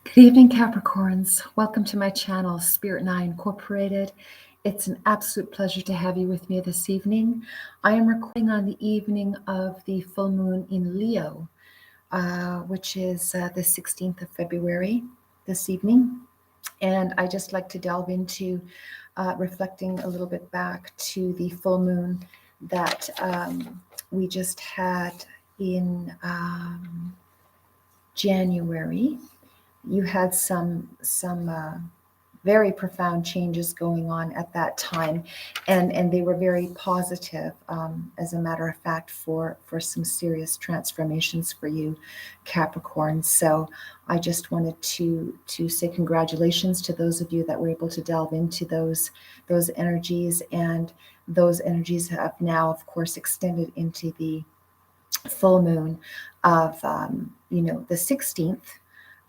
Good evening, Capricorns. Welcome to my channel, Spirit and I Incorporated. It's an absolute pleasure to have you with me this evening. I am recording on the evening of the full moon in Leo, which is the 16th of February this evening. And I just like to delve into reflecting a little bit back to the full moon that we just had in January. You had some very profound changes going on at that time, and they were very positive, as a matter of fact, for some serious transformations for you, Capricorn. So I just wanted to say congratulations to those of you that were able to delve into those energies, and those energies have now, of course, extended into the full moon of the 16th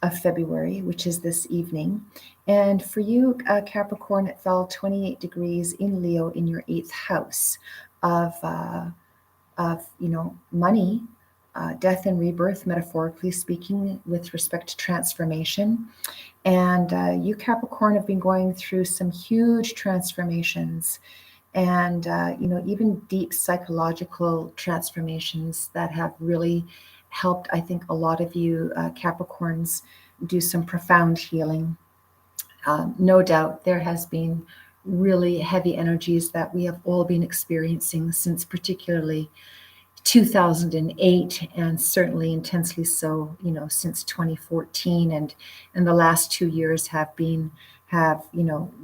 of February, which is this evening. And for you, Capricorn, it fell 28 degrees in Leo in your 8th house of money, death and rebirth, metaphorically speaking, with respect to transformation. And you, Capricorn, have been going through some huge transformations, and even deep psychological transformations that have really helped, I think, a lot of you Capricorns do some profound healing. No doubt there has been really heavy energies that we have all been experiencing since particularly 2008, and certainly intensely so, since 2014, and the last 2 years have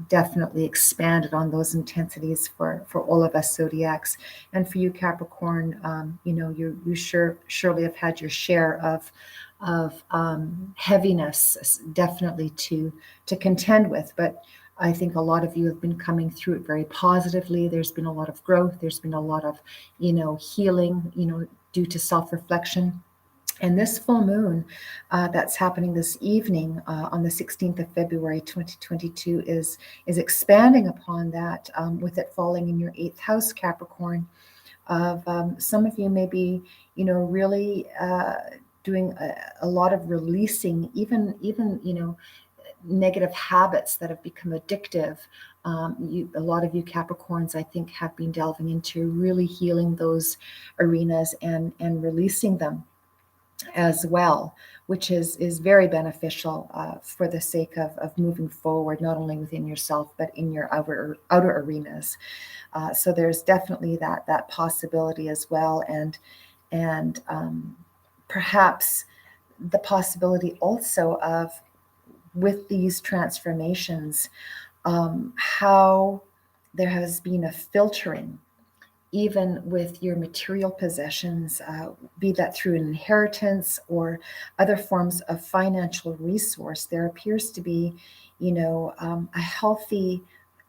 definitely expanded on those intensities for all of us zodiacs. And for you, Capricorn, you surely have had your share of heaviness, definitely to contend with. But I think a lot of you have been coming through it very positively. There's been a lot of growth. There's been a lot of, healing, due to self-reflection. And this full moon that's happening this evening on the 16th of February, 2022, is expanding upon that, with it falling in your 8th house, Capricorn. Of some of you may be, really doing a lot of releasing, even negative habits that have become addictive. A lot of you Capricorns, I think, have been delving into really healing those arenas and releasing them as well, which is very beneficial for the sake of moving forward, not only within yourself, but in your outer arenas. So there's definitely that possibility as well. And perhaps the possibility also of, with these transformations, how there has been a filtering, even with your material possessions, be that through an inheritance or other forms of financial resource. There appears to be, a healthy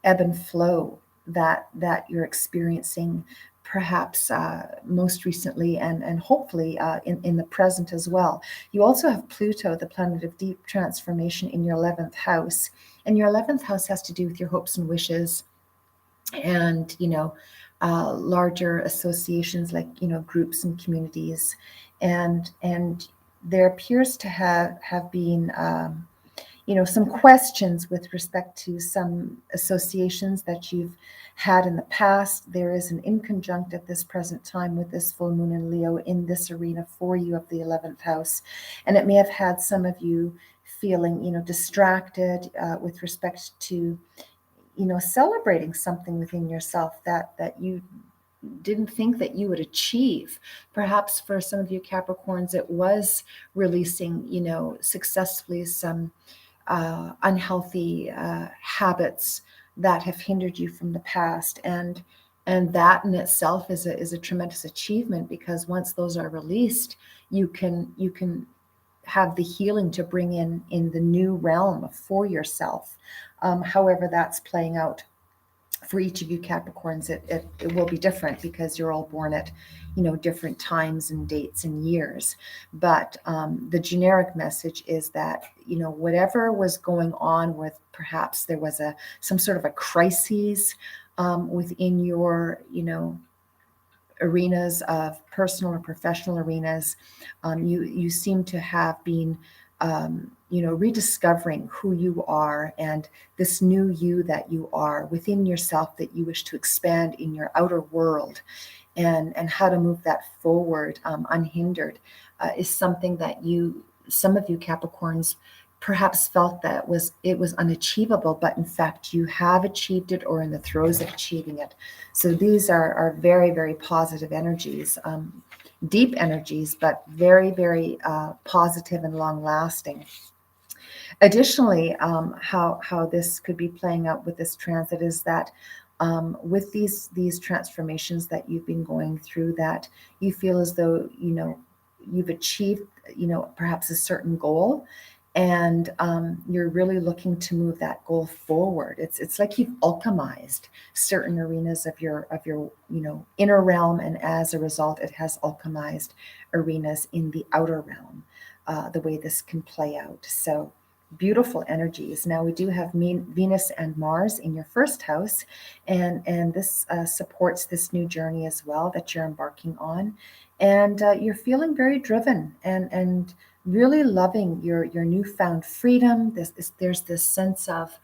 ebb and flow that you're experiencing, perhaps most recently, and hopefully in the present as well. You also have Pluto, the planet of deep transformation, in your 11th house. And your 11th house has to do with your hopes and wishes, and larger associations like groups and communities, and there appears to have been some questions with respect to some associations that you've had in the past. There is an inconjunct at this present time with this full moon in Leo in this arena for you of the 11th house, and it may have had some of you feeling distracted with respect to celebrating something within yourself that you didn't think that you would achieve. Perhaps for some of you Capricorns, it was releasing, successfully some unhealthy habits that have hindered you from the past, and that in itself is a tremendous achievement, because once those are released, you can have the healing to bring in the new realm for yourself. However that's playing out for each of you Capricorns, it will be different, because you're all born at different times and dates and years. But the generic message is that whatever was going on with, perhaps there was some sort of a crisis within your arenas of personal or professional arenas. You seem to have been rediscovering who you are and this new you that you are within yourself that you wish to expand in your outer world, and how to move that forward unhindered, is something that some of you Capricorns perhaps felt that it was unachievable, but in fact you have achieved it or in the throes of achieving it. So these are very, very positive energies, deep energies, but very, very positive and long lasting. Additionally, how this could be playing out with this transit is that with these transformations that you've been going through, that you feel as though you've achieved perhaps a certain goal, and you're really looking to move that goal forward. It's like you've alchemized certain arenas of your inner realm, and as a result, it has alchemized arenas in the outer realm. The way this can play out. So beautiful energies. Now we do have Venus and Mars in your first house, and this supports this new journey as well that you're embarking on, and you're feeling very driven and really loving your newfound freedom. There's this sense of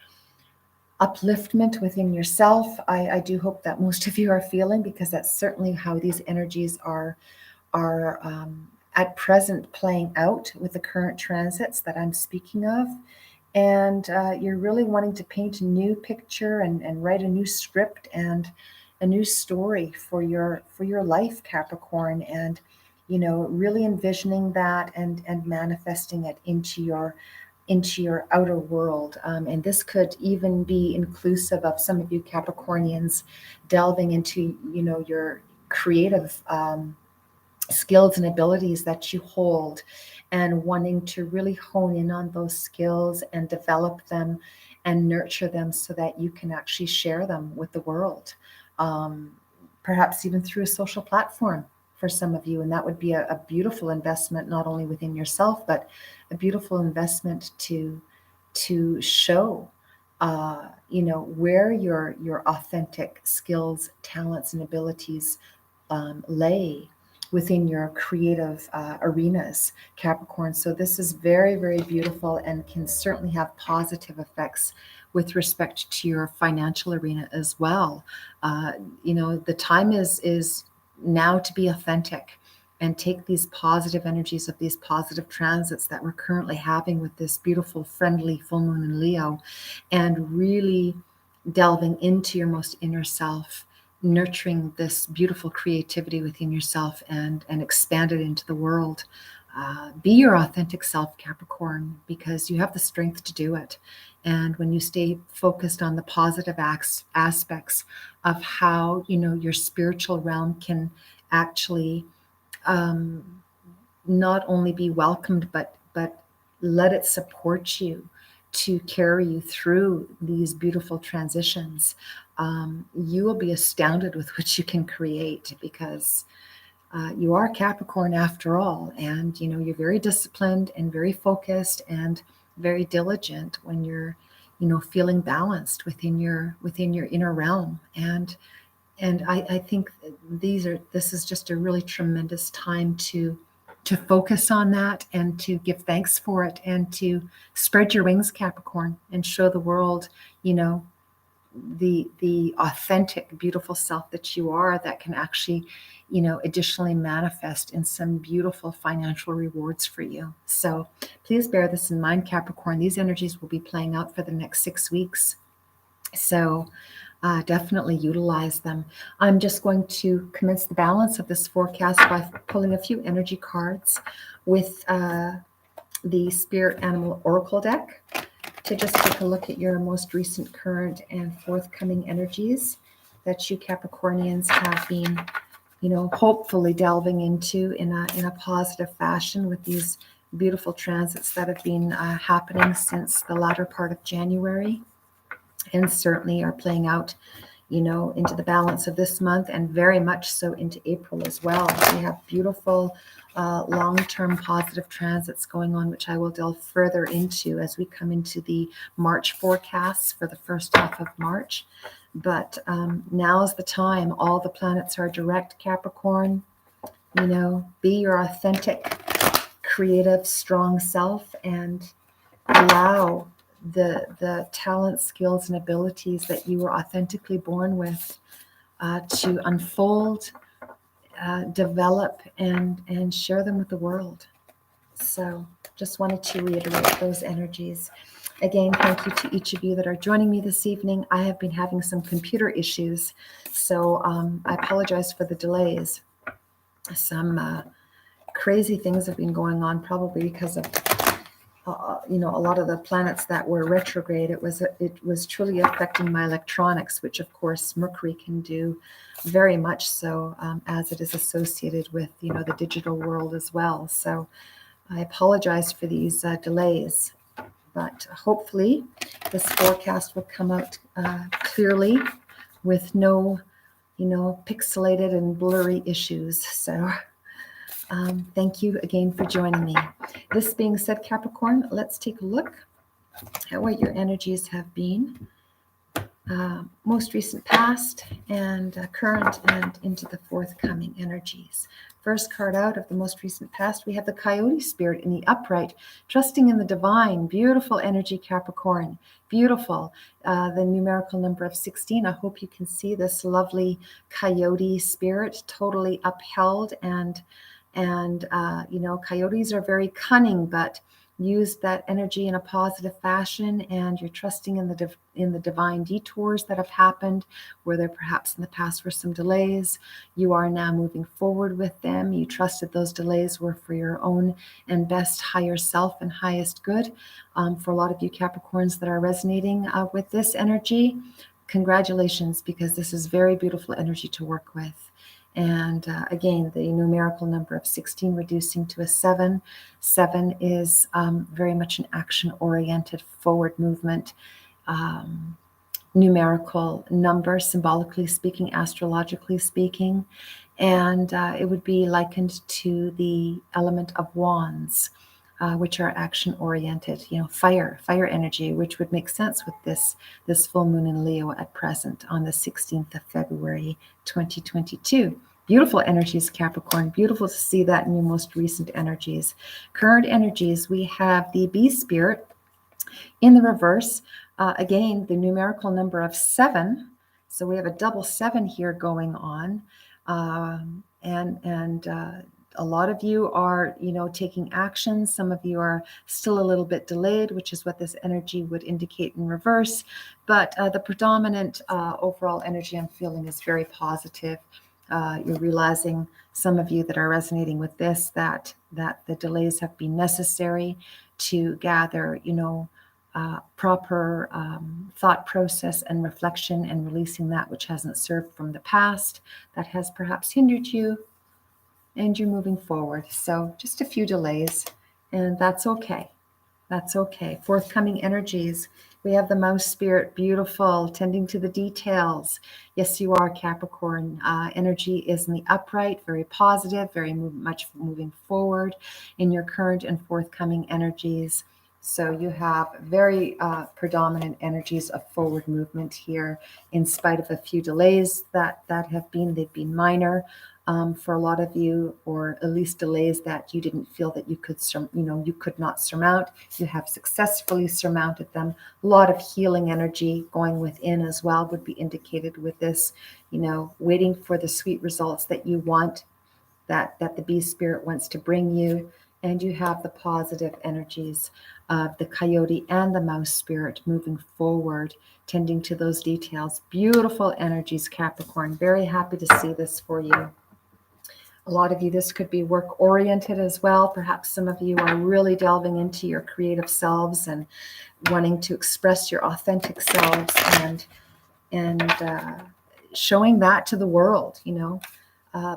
upliftment within yourself. I do hope that most of you are feeling, because that's certainly how these energies are at present playing out with the current transits that I'm speaking of. And you're really wanting to paint a new picture and write a new script and a new story for your life, Capricorn, and really envisioning that and manifesting it into your outer world. And this could even be inclusive of some of you Capricornians delving into your creative skills and abilities that you hold, and wanting to really hone in on those skills and develop them and nurture them so that you can actually share them with the world, perhaps even through a social platform for some of you. And that would be a beautiful investment, not only within yourself, but a beautiful investment to show where your authentic skills, talents, and abilities lay within your creative arenas, Capricorn. So this is very, very beautiful and can certainly have positive effects with respect to your financial arena as well. The time is now to be authentic and take these positive energies of these positive transits that we're currently having with this beautiful, friendly full moon in Leo, and really delving into your most inner self, nurturing this beautiful creativity within yourself and expand it into the world. Be your authentic self, Capricorn, because you have the strength to do it. And when you stay focused on the positive aspects of how your spiritual realm can actually not only be welcomed, but let it support you to carry you through these beautiful transitions, you will be astounded with what you can create, because you are Capricorn after all, and you're very disciplined and very focused and very diligent when you're feeling balanced within your inner realm. And I think this is just a really tremendous time to focus on that and to give thanks for it and to spread your wings, Capricorn, and show the world, the authentic, beautiful self that you are, that can actually, additionally manifest in some beautiful financial rewards for you. So please bear this in mind, Capricorn. These energies will be playing out for the next 6 weeks. So definitely utilize them. I'm just going to commence the balance of this forecast by pulling a few energy cards with the Spirit Animal Oracle deck to just take a look at your most recent, current, and forthcoming energies that you Capricornians have been, hopefully delving into in a positive fashion with these beautiful transits that have been happening since the latter part of January, and certainly are playing out, into the balance of this month, and very much so into April as well. We have beautiful long-term positive transits going on, which I will delve further into as we come into the March forecasts for the first half of March. But now's the time. All the planets are direct, Capricorn. Be your authentic creative, strong self, and allow the talents, skills, and abilities that you were authentically born with to unfold, develop, and share them with the world. So just wanted to reiterate those energies. Again, thank you to each of you that are joining me this evening. I have been having some computer issues, so I apologize for the delays. Some crazy things have been going on, probably because of a lot of the planets that were retrograde. It was truly affecting my electronics, which of course Mercury can do very much so, as it is associated with the digital world as well. So I apologize for these delays, but hopefully this forecast will come out clearly with no pixelated and blurry issues. So thank you again for joining me. This being said, Capricorn, let's take a look at what your energies have been. Most recent past and current and into the forthcoming energies. First card out of the most recent past, we have the Coyote Spirit in the upright, trusting in the divine. Beautiful energy, Capricorn. Beautiful. The numerical number of 16. I hope you can see this lovely Coyote Spirit totally upheld, and coyotes are very cunning, but use that energy in a positive fashion, and you're trusting in the divine detours that have happened where there perhaps in the past were some delays. You are now moving forward with them. You trusted those delays were for your own and best higher self and highest good. For a lot of you Capricorns that are resonating with this energy, congratulations, because this is very beautiful energy to work with. And again, the numerical number of 16 reducing to a 7. 7 is very much an action-oriented forward movement numerical number, symbolically speaking, astrologically speaking. And it would be likened to the element of wands, which are action-oriented, fire energy, which would make sense with this full moon in Leo at present on the 16th of February, 2022. Beautiful energies, Capricorn. Beautiful to see that in your most recent energies. Current energies, we have the Bee Spirit in the reverse. Again, the numerical number of 7. So we have a double 7 here going on. And a lot of you are, taking action. Some of you are still a little bit delayed, which is what this energy would indicate in reverse. But the predominant overall energy I'm feeling is very positive. You're realizing, some of you that are resonating with this, that the delays have been necessary to gather, proper thought process and reflection, and releasing that which hasn't served from the past, that has perhaps hindered you, and you're moving forward. So just a few delays, and that's okay. That's okay. Forthcoming energies. We have the Mouse Spirit, beautiful, tending to the details. Yes, you are, Capricorn. Energy is in the upright, very positive, very much moving forward in your current and forthcoming energies. So you have very predominant energies of forward movement here, in spite of a few delays that have been. They've been minor for a lot of you, or at least delays that you didn't feel that you could not surmount. You have successfully surmounted them. A lot of healing energy going within as well would be indicated with this, waiting for the sweet results that you want, that the Bee Spirit wants to bring you. And you have the positive energies of the Coyote and the Mouse Spirit moving forward, tending to those details. Beautiful energies, Capricorn. Very happy to see this for you. A lot of you, this could be work-oriented as well. Perhaps some of you are really delving into your creative selves and wanting to express your authentic selves and showing that to the world,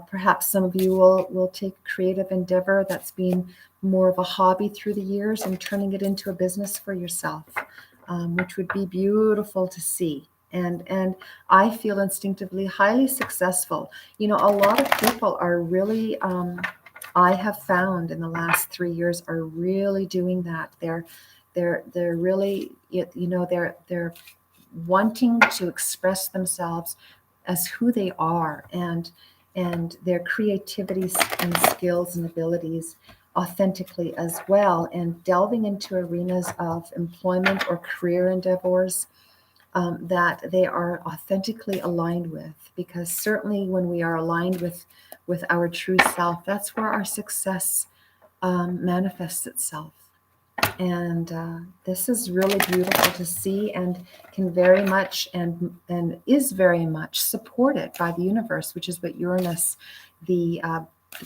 Perhaps some of you will take a creative endeavor that's been more of a hobby through the years and turning it into a business for yourself, which would be beautiful to see. And I feel instinctively highly successful. A lot of people are really, I have found in the last 3 years, are really doing that. They're really, they're wanting to express themselves as who they are, and their creativity and skills and abilities authentically as well, and delving into arenas of employment or career endeavors that they are authentically aligned with. Because certainly when we are aligned with our true self, that's where our success manifests itself. And this is really beautiful to see, and can very much and is very much supported by the universe, which is what Uranus, the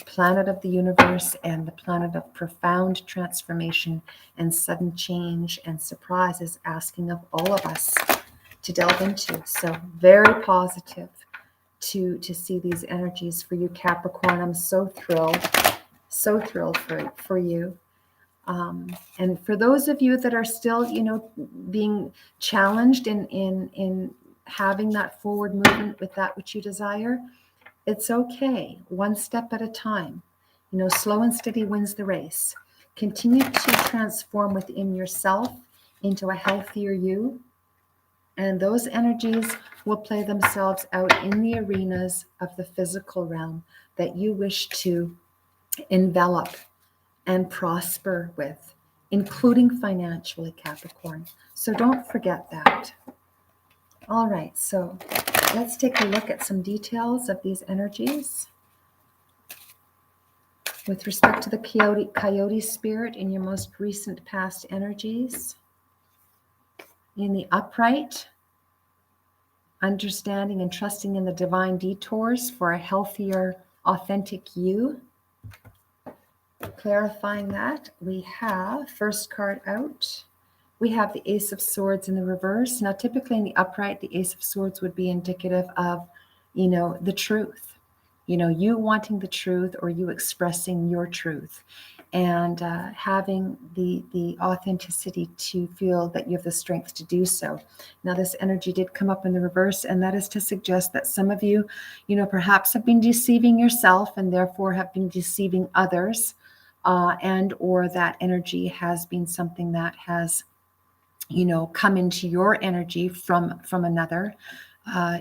planet of the universe and the planet of profound transformation and sudden change and surprise, is asking of all of us to delve into. So very positive to see these energies for you, Capricorn. I'm so thrilled for you. And for those of you that are still, being challenged in having that forward movement with that which you desire, it's okay. One step at a time. Slow and steady wins the race. Continue to transform within yourself into a healthier you. And those energies will play themselves out in the arenas of the physical realm that you wish to envelop and prosper with, including financially, Capricorn. So don't forget that. All right, so let's take a look at some details of these energies. With respect to the coyote spirit in your most recent past energies, in the upright, understanding and trusting in the divine detours for a healthier, authentic you. Clarifying that, we have, first card out, we have the Ace of Swords in the reverse. Now, typically in the upright, the Ace of Swords would be indicative of, the truth. You wanting the truth, or you expressing your truth, and having the authenticity to feel that you have the strength to do so. Now, this energy did come up in the reverse, and that is to suggest that some of you, perhaps have been deceiving yourself and therefore have been deceiving others, and or that energy has been something that has, come into your energy from another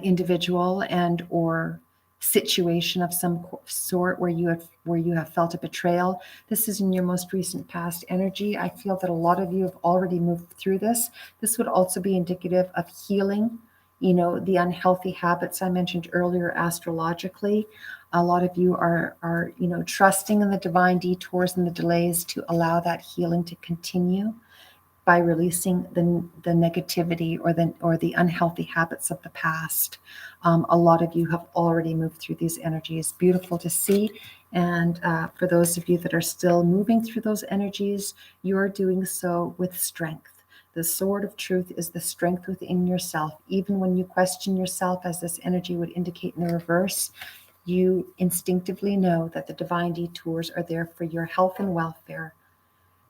individual and or situation of some sort where you have felt a betrayal. This is in your most recent past energy. I feel that a lot of you have already moved through this. This would also be indicative of healing, the unhealthy habits I mentioned earlier astrologically. A lot of you are trusting in the divine detours and the delays to allow that healing to continue by releasing the negativity or the unhealthy habits of the past. A lot of you have already moved through these energies. Beautiful to see. And for those of you that are still moving through those energies, you're doing so with strength. The sword of truth is the strength within yourself. Even when you question yourself, as this energy would indicate in the reverse, you instinctively know that the divine detours are there for your health and welfare,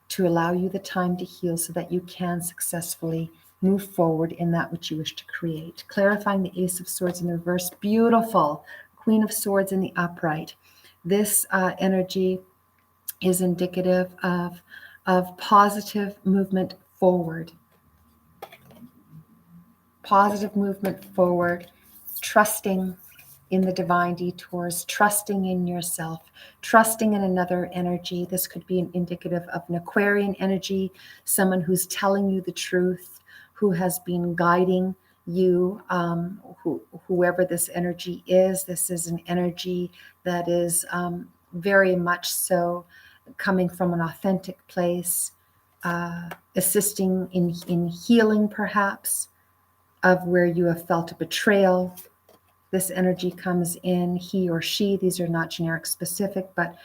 to allow you the time to heal so that you can successfully move forward in that which you wish to create. Clarifying the Ace of Swords in the reverse, beautiful. Queen of Swords in the upright. This energy is indicative of positive movement forward. Positive movement forward, trusting in the divine detours, trusting in yourself, trusting in another energy. This could be an indicative of an Aquarian energy, someone who's telling you the truth, who has been guiding you, whoever this energy is. This is an energy that is very much so coming from an authentic place, assisting in healing perhaps of where you have felt a betrayal. This energy comes in, he or she. These are not generic specific, but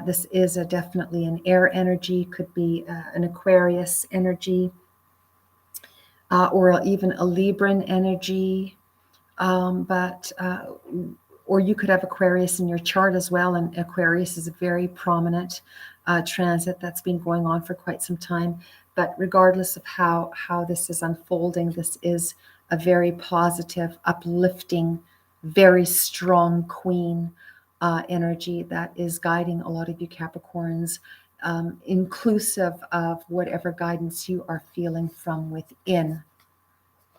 this is definitely an air energy, could be an Aquarius energy, or even a Libran energy. Or you could have Aquarius in your chart as well, and Aquarius is a very prominent transit that's been going on for quite some time. But regardless of how this is unfolding, this is a very positive, uplifting, very strong queen energy that is guiding a lot of you Capricorns, inclusive of whatever guidance you are feeling from within,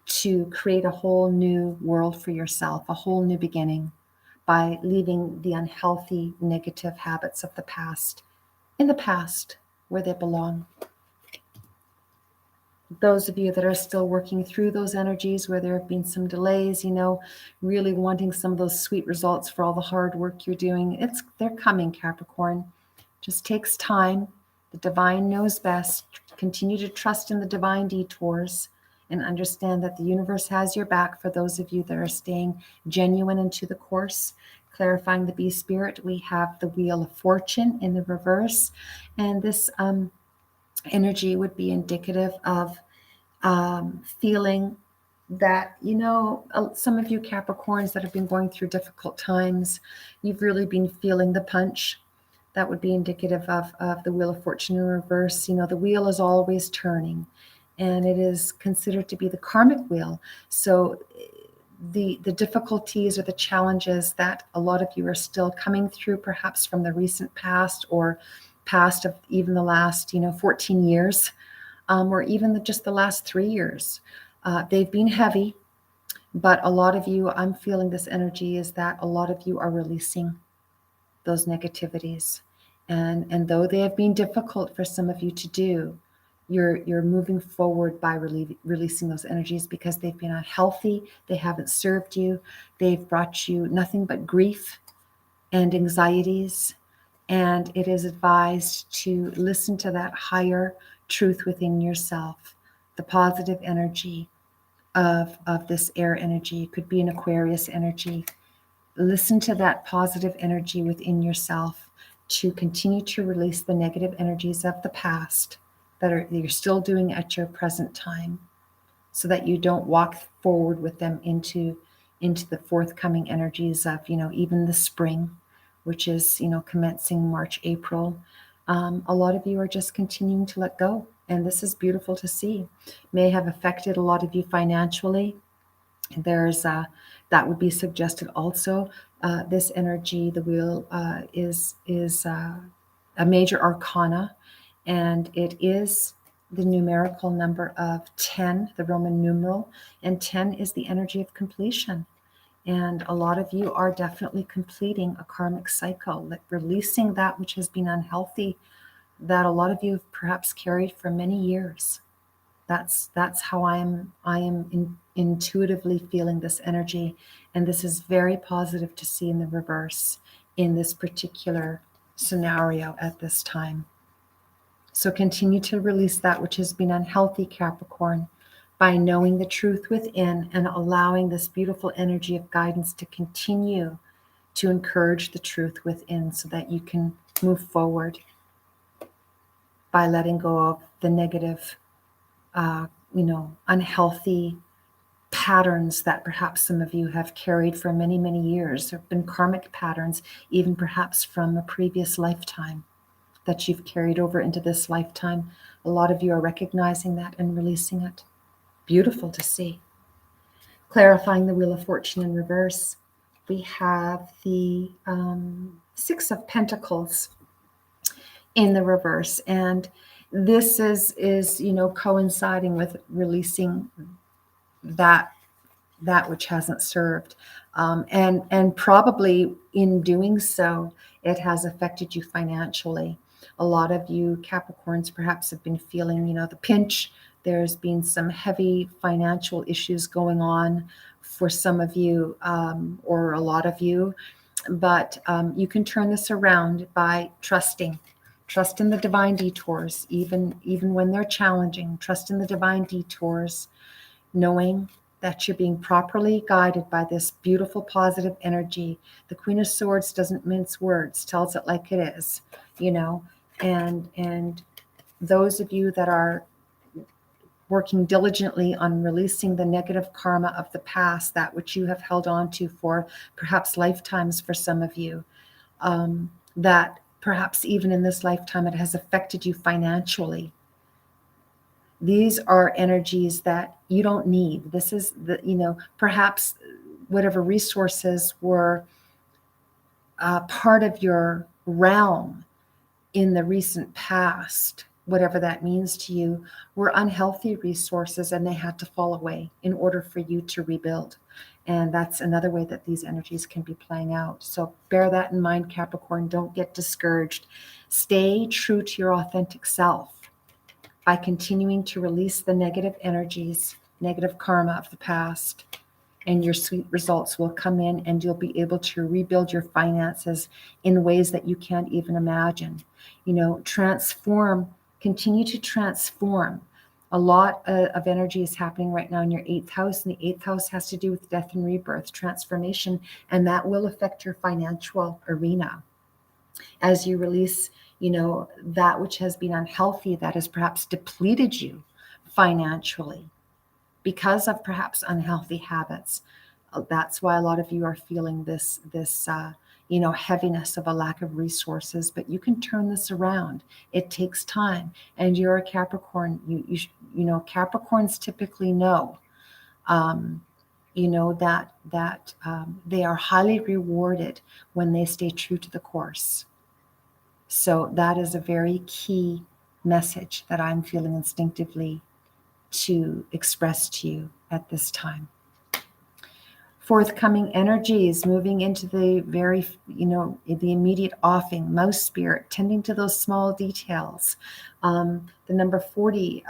to create a whole new world for yourself, a whole new beginning, by leaving the unhealthy, negative habits of the past in the past where they belong. Those of you that are still working through those energies where there have been some delays, really wanting some of those sweet results for all the hard work you're doing, they're coming, Capricorn. Just takes time. The divine knows best. Continue to trust in the divine detours and understand that the universe has your back for those of you that are staying genuine into the course. Clarifying the bee spirit, we have the Wheel of Fortune in the reverse, and this energy would be indicative of feeling that, some of you Capricorns that have been going through difficult times, you've really been feeling the punch. That would be indicative of the Wheel of Fortune in reverse. The wheel is always turning, and it is considered to be the karmic wheel. So the difficulties or the challenges that a lot of you are still coming through, perhaps from the recent past or past of even the last 14 years, or even just the last 3 years, they've been heavy. But a lot of you, I'm feeling this energy is that a lot of you are releasing those negativities, and though they have been difficult for some of you to do, you're moving forward by releasing those energies because they've been unhealthy. They haven't served you. They've brought you nothing but grief and anxieties. And it is advised to listen to that higher truth within yourself, the positive energy of this air energy. It could be an Aquarius energy. Listen to that positive energy within yourself to continue to release the negative energies of the past that you're still doing at your present time, so that you don't walk forward with them into the forthcoming energies of, even the spring, which is, commencing March, April. A lot of you are just continuing to let go, and this is beautiful to see. May have affected a lot of you financially. There's that would be suggested also. This energy, the wheel, is a major arcana, and it is the numerical number of 10, the Roman numeral, and 10 is the energy of completion. And a lot of you are definitely completing a karmic cycle, like releasing that which has been unhealthy, that a lot of you have perhaps carried for many years. That's how I am intuitively feeling this energy, and this is very positive to see in the reverse in this particular scenario at this time. So continue to release that which has been unhealthy, Capricorn, by knowing the truth within and allowing this beautiful energy of guidance to continue to encourage the truth within, so that you can move forward by letting go of the negative, unhealthy patterns that perhaps some of you have carried for many, many years. There have been karmic patterns, even perhaps from a previous lifetime, that you've carried over into this lifetime. A lot of you are recognizing that and releasing it. Beautiful to see. Clarifying the Wheel of Fortune in reverse, we have the Six of Pentacles in the reverse, and this is coinciding with releasing that which hasn't served, and probably in doing so, it has affected you financially. A lot of you Capricorns perhaps have been feeling, the pinch. There's been some heavy financial issues going on for some of you, or a lot of you, but you can turn this around by trusting. Trust in the divine detours, even when they're challenging. Trust in the divine detours, knowing that you're being properly guided by this beautiful positive energy. The Queen of Swords doesn't mince words, tells it like it is, and those of you that are working diligently on releasing the negative karma of the past, that which you have held on to for perhaps lifetimes for some of you, that perhaps even in this lifetime it has affected you financially. These are energies that you don't need. This is perhaps whatever resources were part of your realm in the recent past whatever that means to you, were unhealthy resources and they had to fall away in order for you to rebuild. And that's another way that these energies can be playing out. So bear that in mind, Capricorn. Don't get discouraged. Stay true to your authentic self by continuing to release the negative energies, negative karma of the past, and your sweet results will come in and you'll be able to rebuild your finances in ways that you can't even imagine. Transform, continue to transform. A lot of energy is happening right now in your 8th house, and the 8th house has to do with death and rebirth, transformation, and that will affect your financial arena as you release, that which has been unhealthy, that has perhaps depleted you financially because of perhaps unhealthy habits. That's why a lot of you are feeling this heaviness of a lack of resources. But you can turn this around. It takes time, and you're a Capricorn. Capricorns typically know, that they are highly rewarded when they stay true to the course. So that is a very key message that I'm feeling instinctively to express to you at this time. Forthcoming energies moving into the very, the immediate offing, mouse spirit, tending to those small details. The number 40,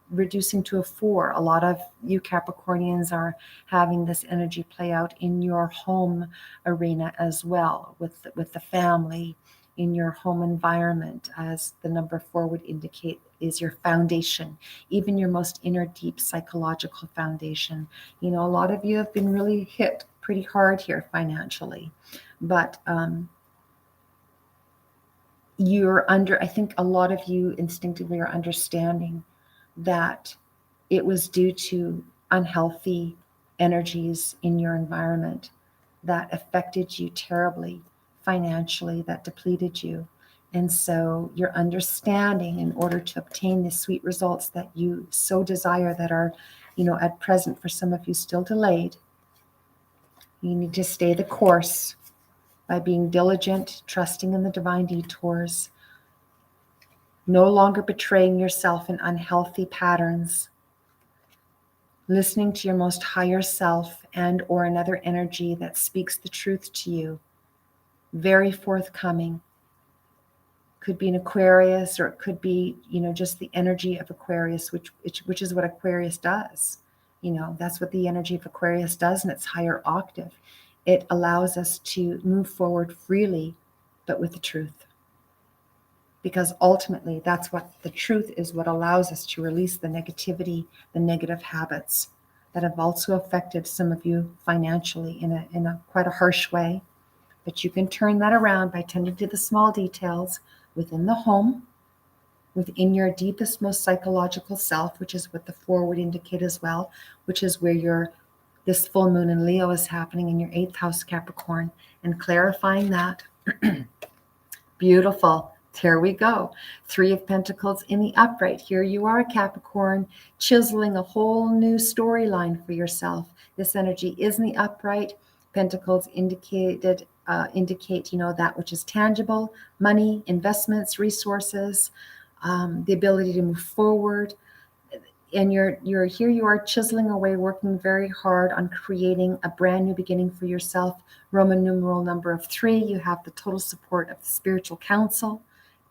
reducing to a 4. A lot of you Capricornians are having this energy play out in your home arena as well, with the family, in your home environment, as the number 4 would indicate, is your foundation, even your most inner deep psychological foundation. A lot of you have been really hit pretty hard here financially, but I think a lot of you instinctively are understanding that it was due to unhealthy energies in your environment that affected you terribly financially, that depleted you. And so you're understanding, in order to obtain the sweet results that you so desire, that are, at present for some of you still delayed, you need to stay the course by being diligent, trusting in the divine detours, no longer betraying yourself in unhealthy patterns, listening to your most higher self and or another energy that speaks the truth to you. Very forthcoming. Could be an Aquarius, or it could be, just the energy of Aquarius, which is what Aquarius does. That's what the energy of Aquarius does in its higher octave. It allows us to move forward freely, but with the truth. Because ultimately, that's what the truth is, what allows us to release the negativity, the negative habits that have also affected some of you financially in a quite a harsh way. But you can turn that around by tending to the small details within the home, within your deepest, most psychological self, which is what the 4 would indicate as well, which is where this full moon in Leo is happening in your 8th house, Capricorn, and clarifying that. Beautiful. There we go. 3 of Pentacles in the upright. Here you are, Capricorn, chiseling a whole new storyline for yourself. This energy is in the upright. Pentacles indicate, that which is tangible, money, investments, resources, the ability to move forward. And you're here, you are chiseling away, working very hard on creating a brand new beginning for yourself. Roman numeral number of 3, you have the total support of the spiritual council.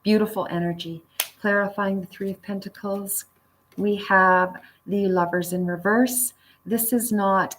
Beautiful energy. Clarifying the 3 of Pentacles. We have the Lovers in reverse. This is not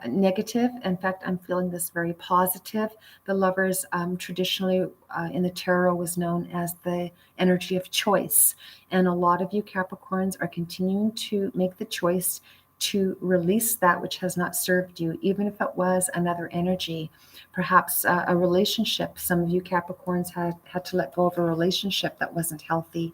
negative. In fact, I'm feeling this very positive. The Lovers traditionally in the tarot was known as the energy of choice. And a lot of you Capricorns are continuing to make the choice to release that which has not served you, even if it was another energy, perhaps a relationship. Some of you Capricorns had to let go of a relationship that wasn't healthy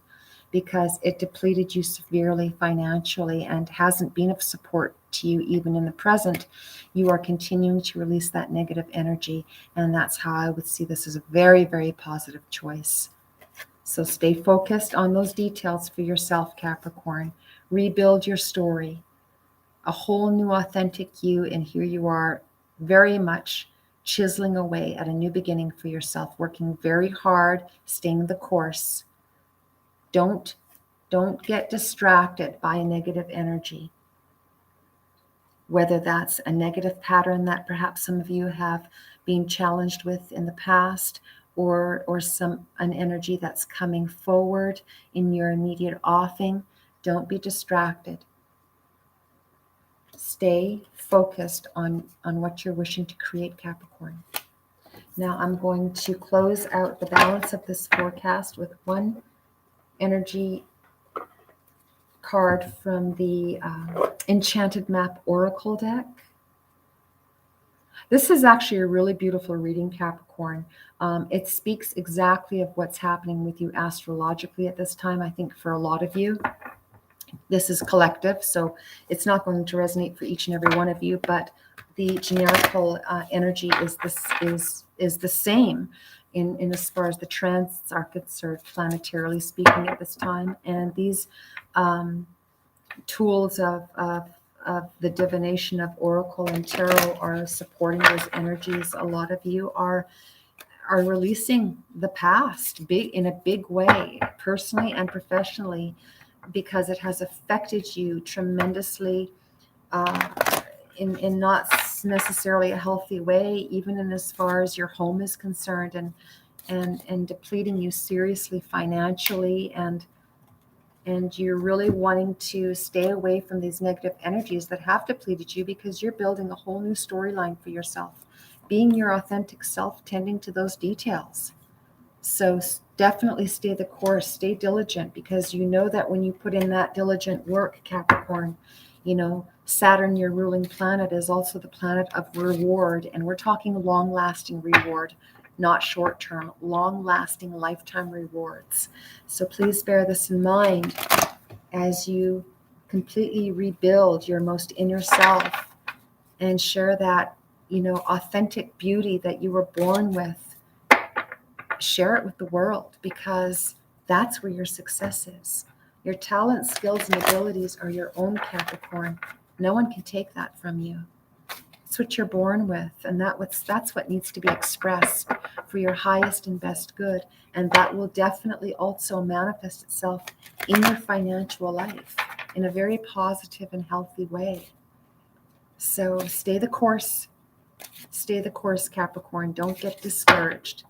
because it depleted you severely financially and hasn't been of support to you even in the present. You are continuing to release that negative energy, and that's how I would see this as a very, very positive choice. So stay focused on those details for yourself, Capricorn. Rebuild your story. A whole new authentic you, and here you are very much chiseling away at a new beginning for yourself, working very hard, staying the course. Don't Don't get distracted by negative energy, whether that's a negative pattern that perhaps some of you have been challenged with in the past, or an energy that's coming forward in your immediate offing. Don't be distracted. Stay focused on what you're wishing to create, Capricorn. Now I'm going to close out the balance of this forecast with one energy card from the Enchanted Map Oracle deck. This is actually a really beautiful reading, Capricorn. It speaks exactly of what's happening with you astrologically at this time. I think for a lot of you, this is collective, so it's not going to resonate for each and every one of you, but the generical energy is the same in as far as the transits are concerned, planetarily speaking at this time. And these tools of the divination of oracle and tarot are supporting those energies. A lot of you are releasing the past in a big way, personally and professionally, because it has affected you tremendously in not necessarily a healthy way, even in as far as your home is concerned, and depleting you seriously financially, and you're really wanting to stay away from these negative energies that have depleted you, because you're building a whole new storyline for yourself, being your authentic self, tending to those details. So definitely stay the course, stay diligent, because you know that when you put in that diligent work, Capricorn, Saturn, your ruling planet, is also the planet of reward. And we're talking long-lasting reward, not short-term, long-lasting lifetime rewards. So please bear this in mind as you completely rebuild your most inner self and share that, authentic beauty that you were born with. Share it with the world, because that's where your success is. Your talents, skills, and abilities are your own, Capricorn. No one can take that from you. It's what you're born with, and that's what needs to be expressed for your highest and best good. And that will definitely also manifest itself in your financial life in a very positive and healthy way. So stay the course. Stay the course, Capricorn. Don't get discouraged.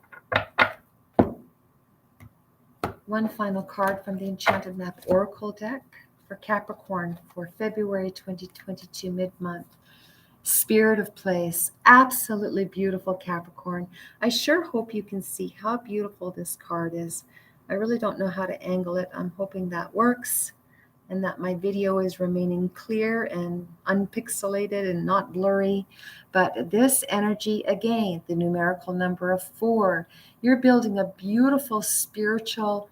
One final card from the Enchanted Map Oracle deck for Capricorn for February 2022 mid-month. Spirit of Place. Absolutely beautiful, Capricorn. I sure hope you can see how beautiful this card is. I really don't know how to angle it. I'm hoping that works and that my video is remaining clear and unpixelated and not blurry. But this energy, again, the numerical number of 4, you're building a beautiful spiritual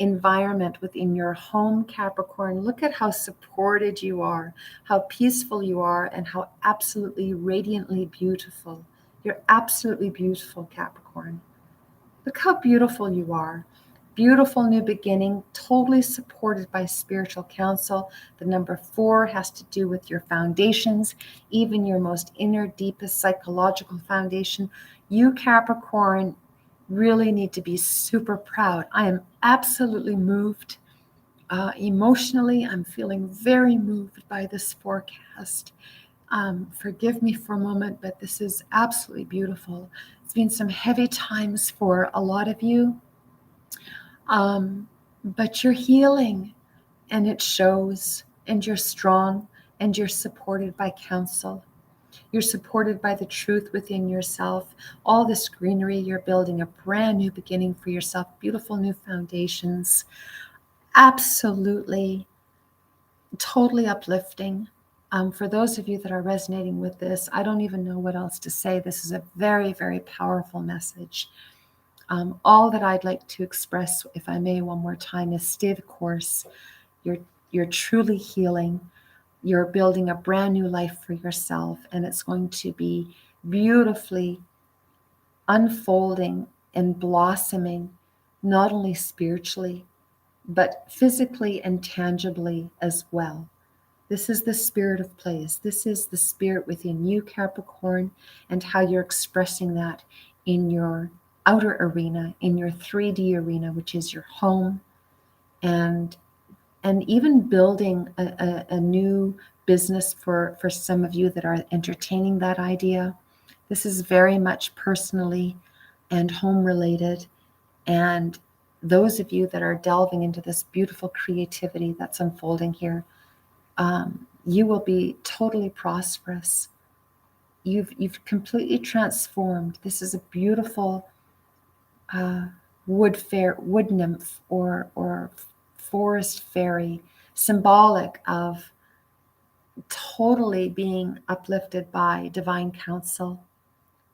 environment within your home, Capricorn. Look at how supported you are, how peaceful you are, and how absolutely radiantly beautiful. You're absolutely beautiful, Capricorn. Look how beautiful you are. Beautiful new beginning, totally supported by spiritual counsel. The number 4 has to do with your foundations, even your most inner, deepest psychological foundation. You, Capricorn, really need to be super proud. I am absolutely moved. Emotionally, I'm feeling very moved by this forecast. Forgive me for a moment, but this is absolutely beautiful. It's been some heavy times for a lot of you. But you're healing, and it shows, and you're strong, and you're supported by counsel. You're supported by the truth within yourself. All this greenery, you're building a brand new beginning for yourself, beautiful new foundations. Absolutely, totally uplifting. For those of you that are resonating with this, I don't even know what else to say. This is a very, very powerful message. All that I'd like to express, if I may, one more time, is stay the course. You're truly healing. You're building a brand new life for yourself, and it's going to be beautifully unfolding and blossoming, not only spiritually, but physically and tangibly as well. This is the spirit of place. This is the spirit within you, Capricorn, and how you're expressing that in your outer arena, in your 3D arena, which is your home and and even building a new business for some of you that are entertaining that idea. This is very much personally and home related. And those of you that are delving into this beautiful creativity that's unfolding here, you will be totally prosperous. You've completely transformed. This is a beautiful wood nymph or forest fairy, symbolic of totally being uplifted by divine counsel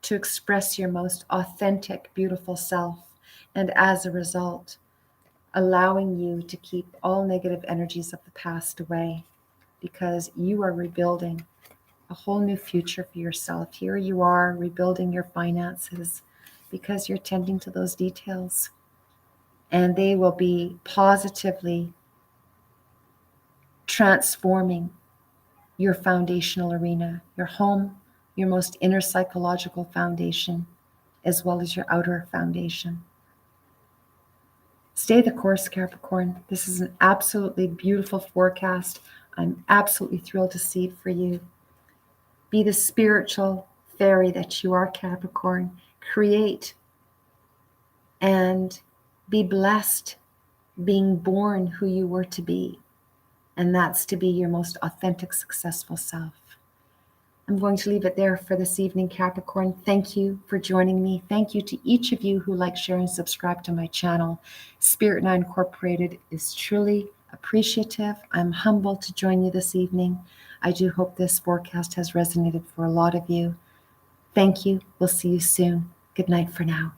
to express your most authentic, beautiful self. And as a result, allowing you to keep all negative energies of the past away, because you are rebuilding a whole new future for yourself. Here you are rebuilding your finances because you're tending to those details. And they will be positively transforming your foundational arena, your home, your most inner psychological foundation, as well as your outer foundation. Stay the course, Capricorn. This is an absolutely beautiful forecast. I'm absolutely thrilled to see it for you. Be the spiritual fairy that you are, Capricorn. Create and be blessed being born who you were to be. And that's to be your most authentic, successful self. I'm going to leave it there for this evening, Capricorn. Thank you for joining me. Thank you to each of you who like, share, and subscribe to my channel. Spirit Now Incorporated is truly appreciative. I'm humbled to join you this evening. I do hope this forecast has resonated for a lot of you. Thank you. We'll see you soon. Good night for now.